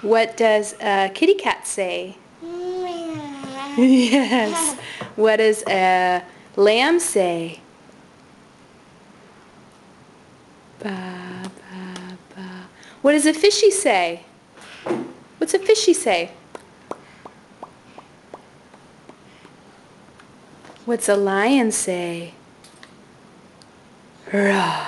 What does a kitty cat say? Yes. What does a lamb say? Ba, ba, ba. What does a fishy say? What's a fishy say? What's a lion say? Roar.